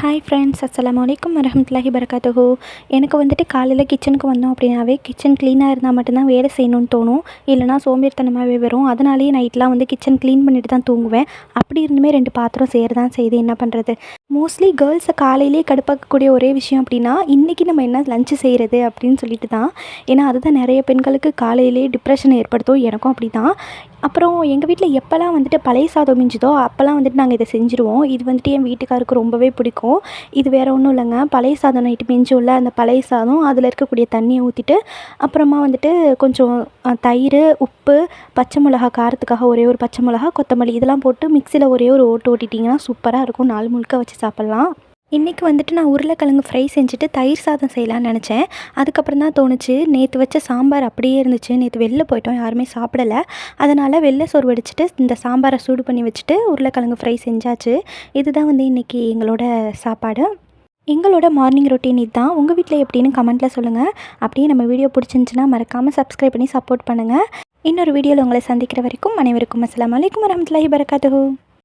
Hi friends, அஸ்ஸலாமு அலைக்கும் வரஹ்மத்துல்லாஹி வரகாத்துஹு. எனக்கு வந்துட்டு காலையில் கிச்சனுக்கு வந்தோம் அப்படின்னாவே கிச்சன் க்ளீனாக இருந்தால் மட்டும்தான் வேலை செய்யணும்னு தோணும். இல்லைனா சோம்பேறித்தனமாகவே வரும். அதனாலேயே நைட்லாம் வந்து கிச்சன் க்ளீன் பண்ணிட்டு தான் தூங்குவேன். அப்படி இருந்துமே 2 பாத்திரம் சேர தான் செய்யுது. என்ன பண்ணுறது? மோஸ்ட்லி கேர்ள்ஸை காலையிலேயே கடுப்பாக்கக்கூடிய ஒரே விஷயம் அப்படின்னா, இன்றைக்கி நம்ம என்ன லஞ்சு செய்கிறது அப்படின்னு சொல்லிட்டு தான். ஏன்னா அதுதான் நிறைய பெண்களுக்கு காலையிலேயே டிப்ரெஷன் ஏற்படுத்தும். எனக்கும் அப்படி தான். அப்புறம் எங்கள் வீட்டில் எப்போல்லாம் வந்துட்டு பழைய சாதம் மிஞ்சுதோ அப்போல்லாம் வந்துட்டு நாங்கள் இதை செஞ்சுருவோம். இது வந்துட்டு என் வீட்டுக்காருக்கு ரொம்பவே பிடிக்கும். இது வேறு ஒன்றும் இல்லைங்க, பழைய சாதம் நைட்டு மிஞ்சும்ல, அந்த பழைய சாதம் அதில் இருக்கக்கூடிய தண்ணியை ஊற்றிட்டு அப்புறமா வந்துட்டு கொஞ்சம் தயிர், உப்பு, பச்சை மிளகா, காரத்துக்காக ஒரே ஒரு பச்சை மிளகா, கொத்தமல்லி இதெல்லாம் போட்டு மிக்சியில் ஒரே ஒரு ஓட்டு ஓட்டிட்டிங்கன்னா சூப்பராக இருக்கும். நாள் முழுக்க வச்சு சாப்பிட்லாம். இன்றைக்கி வந்துட்டு நான் உருளைக்கிழங்கு ஃப்ரை செஞ்சுட்டு தயிர் சாதம் செய்யலான்னு நினச்சேன். அதுக்கப்புறம் தான் தோணுச்சு, நேற்று வச்ச சாம்பார் அப்படியே இருந்துச்சு. நேற்று வெளில போயிட்டோம், யாருமே சாப்பிடலை. அதனால் வெள்ளை சோறு வடிச்சிட்டு இந்த சாம்பாரை சூடு பண்ணி வச்சுட்டு உருளைக்கிழங்கு ஃப்ரை செஞ்சாச்சு. இதுதான் வந்து இன்றைக்கி எங்களோட சாப்பாடு. எங்களோட மார்னிங் ரொட்டீன் இதுதான். உங்கள் வீட்டில் எப்படின்னு கமெண்ட்டில் சொல்லுங்கள். அப்படியே நம்ம வீடியோ பிடிச்சிருந்துச்சின்னா மறக்காமல் சப்ஸ்கிரைப் பண்ணி சப்போர்ட் பண்ணுங்கள். இன்னொரு வீடியோவில் உங்களை சந்திக்கிற வரைக்கும் அனைவருக்கும் அஸ்ஸலாமு அலைக்கும் வரஹ்மத்துல்லாஹி வரகாத்துஹு.